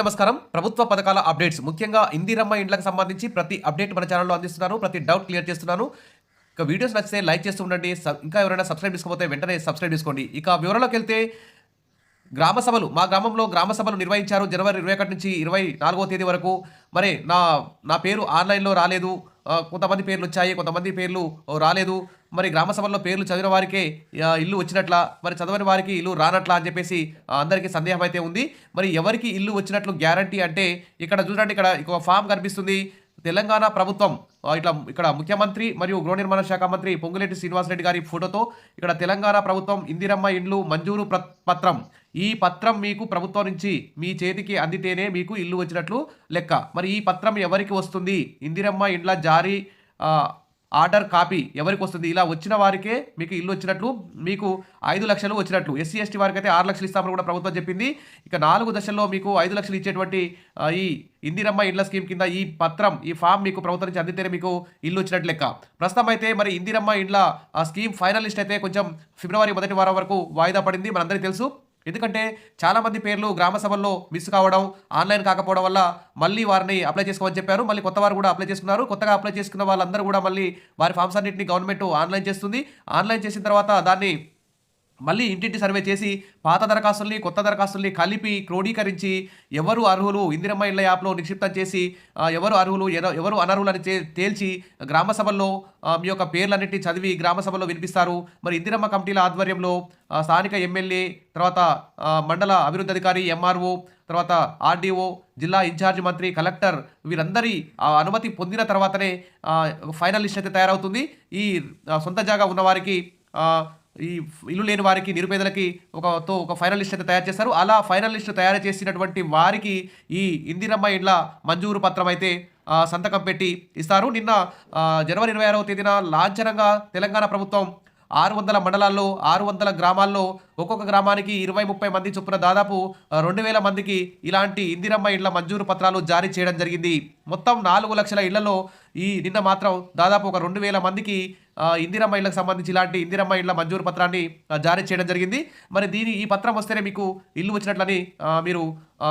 నమస్కారం. ప్రభుత్వ పథకాల అప్డేట్స్ ముఖ్యంగా ఇందిరమ్మ ఇండ్లకు సంబంధించి ప్రతి అప్డేట్ మన ఛానల్‌లో అందిస్తున్నాను. ప్రతి డౌట్ క్లియర్ చేస్తున్నాను. ఇక వీడియోస్ నచ్చితే లైక్ చేస్తూ ఉండండి. ఇంకా ఎవరైనా సబ్స్క్రైబ్ చేసుకోకపోతే వెంటనే సబ్స్క్రైబ్ చేసుకోండి. ఇక వివరాల్లోకెళ్తే గ్రామ సభలు మా గ్రామంలో గ్రామ సభలు నిర్వహించారు. జనవరి 21 నుంచి 24వ తేదీ వరకు. మరి నా పేరు ఆన్‌లైన్‌లో రాలేదు. కొంతమంది పేర్లొచ్చాయి. కొంతమంది పేర్లు రాలేదు. మరి గ్రామ సభల్లో పేర్లు చదివిన వారికే ఇల్లు వచ్చినట్లా, మరి చదవని వారికి ఇల్లు రానట్లా అని చెప్పేసి అందరికీ సందేహం అయితే ఉంది. మరి ఎవరికి ఇల్లు వచ్చినట్లు గ్యారంటీ అంటే ఇక్కడ చూడండి, ఇక్కడ ఒక ఫామ్ కనిపిస్తుంది. తెలంగాణ ప్రభుత్వం ఇక్కడ ముఖ్యమంత్రి మరియు గృహ నిర్మాణ శాఖ మంత్రి పొంగులేటి శ్రీనివాసరెడ్డి గారి ఫోటోతో ఇక్కడ తెలంగాణ ప్రభుత్వం ఇందిరమ్మ ఇండ్లు మంజూరు పత్రం. ఈ పత్రం మీకు ప్రభుత్వం నుంచి మీ చేతికి అందితేనే మీకు ఇల్లు వచ్చినట్లు లెక్క. మరి ఈ పత్రం ఎవరికి వస్తుంది? ఇందిరమ్మ ఇండ్ల జారీ ఆర్డర్ కాపీ ఎవరికి వస్తుంది? ఇలా వచ్చిన వారికే మీకు ఇల్లు వచ్చినట్లు, మీకు 5 లక్షలు వచ్చినట్లు. ఎస్సీ ఎస్టీ వారికి అయితే 6 లక్షలు ఇస్తామని కూడా ప్రభుత్వం చెప్పింది. ఇక 4 దశల్లో మీకు 5 లక్షలు ఇచ్చేటువంటి ఈ ఇందిరమ్మ ఇండ్ల స్కీమ్ కింద ఈ పత్రం, ఈ ఫామ్ మీకు ప్రభుత్వం నుంచి అందితేనే మీకు ఇల్లు వచ్చినట్లు లెక్క. ప్రస్తుతం అయితే మరి ఇందిరమ్మ ఇండ్ల స్కీమ్ ఫైనల్ లిస్ట్ అయితే కొంచెం ఫిబ్రవరి మొదటి వారం వరకు వాయిదా పడింది. మనందరికీ తెలుసు. ఎందుకంటే చాలామంది పేర్లు గ్రామ సభల్లో మిస్ కావడం, ఆన్లైన్ కాకపోవడం వల్ల మళ్ళీ వారిని అప్లై చేసుకోమని చెప్పారు. మళ్ళీ కొత్త వారు కూడా అప్లై చేసుకున్నారు. కొత్తగా అప్లై చేసుకున్న వాళ్ళందరూ కూడా మళ్ళీ వారి ఫామ్స్ అన్నింటినీ గవర్నమెంట్ ఆన్లైన్ చేస్తుంది. ఆన్లైన్ చేసిన తర్వాత దాన్ని మళ్ళీ ఇంటింటి సర్వే చేసి పాత దరఖాస్తుల్ని కొత్త దరఖాస్తుల్ని కలిపి క్రోడీకరించి ఎవరు అర్హులు ఇందిరమ్మ ఇళ్ల యాప్లో నిక్షిప్తం చేసి ఎవరు అర్హులు ఎవరు అనర్హులని తేల్చి గ్రామ సభల్లో మీ యొక్క పేర్లన్నింటినీ చదివి గ్రామ సభలో వినిపిస్తారు. మరి ఇందిరమ్మ కమిటీల ఆధ్వర్యంలో స్థానిక ఎమ్మెల్యే, తర్వాత మండల అభివృద్ధి అధికారి, ఎంఆర్ఓ, తర్వాత ఆర్డీఓ, జిల్లా ఇన్ఛార్జ్ మంత్రి, కలెక్టర్ వీరందరి అనుమతి పొందిన తర్వాతనే ఫైనల్ లిస్ట్ అయితే తయారవుతుంది. ఈ సొంత జాగా ఉన్నవారికి, ఈ ఇల్లు లేని వారికి, నిరుపేదలకి ఒక ఫైనల్ లిస్ట్ అయితే తయారు చేస్తారు. అలా ఫైనల్ లిస్ట్ తయారు చేసినటువంటి వారికి ఈ ఇందిరమ్మ ఇండ్ల మంజూరు పత్రం అయితే సంతకం పెట్టి ఇస్తారు. నిన్న జనవరి 26వ తేదీన లాంఛనంగా తెలంగాణ ప్రభుత్వం 600 మండలాల్లో 600 గ్రామాల్లో ఒక్కొక్క గ్రామానికి 20-30 మంది చొప్పున దాదాపు 2000 మందికి ఇలాంటి ఇందిరమ్మ ఇండ్ల మంజూరు పత్రాలు జారీ చేయడం జరిగింది. మొత్తం 4 లక్షల ఇళ్లలో నిన్న మాత్రం దాదాపు ఒక 2000 మందికి ఇందిరమ్మ ఇళ్లకు సంబంధించి ఇలాంటి ఇందిరమ్మ ఇండ్ల మంజూరు పత్రాన్ని జారీ చేయడం జరిగింది. మరి ఈ పత్రం వస్తేనే మీకు ఇల్లు వచ్చినట్లని మీరు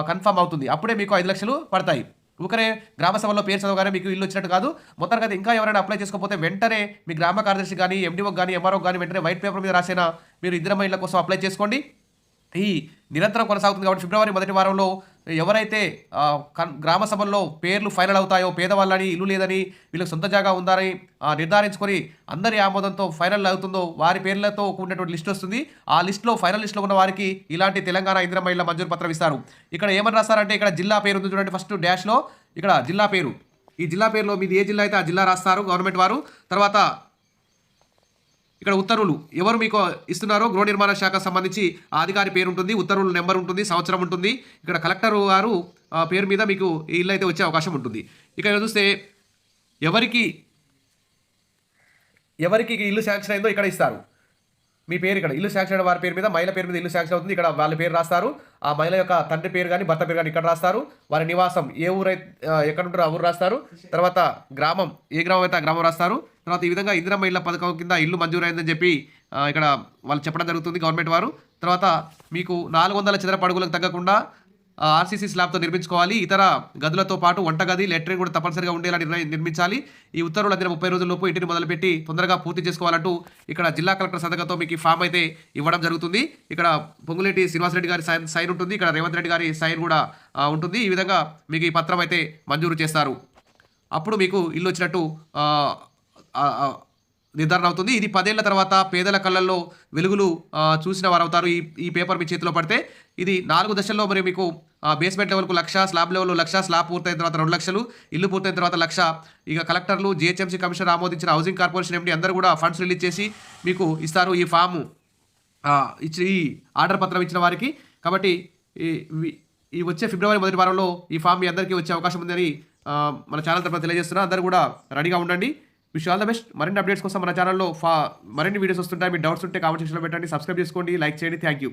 కన్ఫర్మ్ అవుతుంది. అప్పుడే మీకు 5 లక్షలు పడతాయి. ఊకరే గ్రామ సభలో పేరు చదవగానే మీకు ఇల్లు వచ్చినట్టు కాదు. మొత్తానికి ఇంకా ఎవరైనా అప్లై చేసుకోకపోతే వెంటనే మీ గ్రామ కార్యదర్శి కానీ, ఎండిఓకి కానీ, ఎంఆర్ఓకి కానీ వెంటనే వైట్ పేపర్ మీద రాసేనా మీరు ఇందిరమ్మ ఇళ్ల కోసం అప్లై చేసుకోండి. ఈ నిరంతరం కొనసాగుతుంది కాబట్టి ఫిబ్రవరి మొదటి వారంలో ఎవరైతే గ్రామ సభల్లో పేర్లు ఫైనల్ అవుతాయో, పేదవాళ్ళని, ఇల్లు లేదని, వీళ్ళకి సొంత జాగా ఉందని నిర్ధారించుకొని అందరి ఆమోదంతో ఫైనల్ అవుతుందో వారి పేర్లతో కూడినటువంటి లిస్ట్ వస్తుంది. ఆ లిస్టులో ఫైనల్ లిస్టులో ఉన్న వారికి ఇలాంటి తెలంగాణ ఇందిరమ్మ ఇళ్ల మంజూరు పత్రం ఇస్తారు. ఇక్కడ ఏమని రాస్తారంటే ఇక్కడ జిల్లా పేరు ఉంది చూడండి. ఫస్ట్ డాష్లో ఇక్కడ జిల్లా పేరు, ఈ జిల్లా పేరులో మీది ఏ జిల్లా అయితే ఆ జిల్లా రాస్తారు గవర్నమెంట్ వారు. తర్వాత ఇక్కడ ఉత్తర్వులు ఎవరు మీకు ఇస్తున్నారో గృహ నిర్మాణ శాఖకు సంబంధించి ఆ అధికారి పేరు ఉంటుంది, ఉత్తర్వుల నెంబర్ ఉంటుంది, సంవత్సరం ఉంటుంది. ఇక్కడ కలెక్టర్ గారు పేరు మీద మీకు ఈ ఇల్లు అయితే వచ్చే అవకాశం ఉంటుంది. ఇక్కడ చూస్తే ఎవరికి ఇల్లు శాంక్షన్ అయిందో ఇక్కడ ఇస్తారు. మీ పేరు ఇక్కడ ఇల్లు శాంక్షన్ అయిన వారి పేరు మీద, మహిళ పేరు మీద ఇల్లు శాంక్షన్ అవుతుంది. ఇక్కడ వాళ్ళ పేరు రాస్తారు. ఆ మహిళ యొక్క తండ్రి పేరు కానీ భర్త పేరు కానీ ఇక్కడ రాస్తారు. వారి నివాసం ఏ ఊరైతే ఎక్కడ ఉంటారో ఆ ఊరు రాస్తారు. తర్వాత గ్రామం ఏ గ్రామం అయితే ఆ గ్రామం రాస్తారు. తర్వాత ఈ విధంగా ఇందిరమ్మ ఇళ్ల పథకం కింద ఇల్లు మంజూరైందని చెప్పి ఇక్కడ వాళ్ళు చెప్పడం జరుగుతుంది గవర్నమెంట్ వారు. తర్వాత మీకు 400 చదరపు అడుగులకు తగ్గకుండా ఆర్సీసీ స్లాబ్తో నిర్మించుకోవాలి. ఇతర గదులతో పాటు వంటగది, లెట్రిన్ కూడా తప్పనిసరిగా ఉండేలా నిర్మించాలి. ఈ ఉత్తర్వులు అందిన 30 రోజుల్లోపు ఇంటిని మొదలుపెట్టి తొందరగా పూర్తి చేసుకోవాలంటూ ఇక్కడ జిల్లా కలెక్టర్ సంతకంతో మీకు ఈ ఫామ్ అయితే ఇవ్వడం జరుగుతుంది. ఇక్కడ పొంగులేటి శ్రీనివాసరెడ్డి గారి సైన్ ఉంటుంది. ఇక్కడ రేవంత్ రెడ్డి గారి సైన్ కూడా ఉంటుంది. ఈ విధంగా మీకు ఈ పత్రం అయితే మంజూరు చేస్తారు. అప్పుడు మీకు ఇల్లు వచ్చినట్టు నిర్ధారణ అవుతుంది. ఇది 10 ఏళ్ల తర్వాత పేదల కళ్ళల్లో వెలుగులు చూసిన వారు అవుతారు. ఈ పేపర్ మీ చేతిలో పడితే ఇది 4 దశల్లో మరి మీకు బేస్మెంట్ లెవెల్కు 1,00,000, స్లాబ్ లెవెల్లో 1,00,000, స్లాబ్ పూర్తయిన తర్వాత 2 లక్షలు, ఇల్లు పూర్తయిన తర్వాత 1,00,000. ఇక కలెక్టర్లు, జిహెచ్ఎంసీ కమిషనర్ ఆమోదించిన హౌసింగ్ కార్పొరేషన్ ఎండి అందరూ కూడా ఫండ్స్ రిలీజ్ చేసి మీకు ఇస్తారు ఈ ఫాము ఈ ఆర్డర్ పత్రం ఇచ్చిన వారికి. కాబట్టి ఈ వచ్చే ఫిబ్రవరి మొదటి వారంలో ఈ ఫామ్ మీ అందరికీ వచ్చే అవకాశం ఉందని మన ఛానల్ తరఫున తెలియజేస్తున్నా. అందరూ కూడా రెడీగా ఉండండి. Wish all the best. మరిన్ని అప్డేట్స్ కోసం మన ఛానల్లో మరిన్ని వీడియోస్ వస్తుంటాయి. మీ డౌట్స్ ఉంటే కామెంట్ సెక్షన్లో పెట్టండి. సబ్స్క్రైబ్ చేసుకోండి, లైక్ చేయండి. Thank you.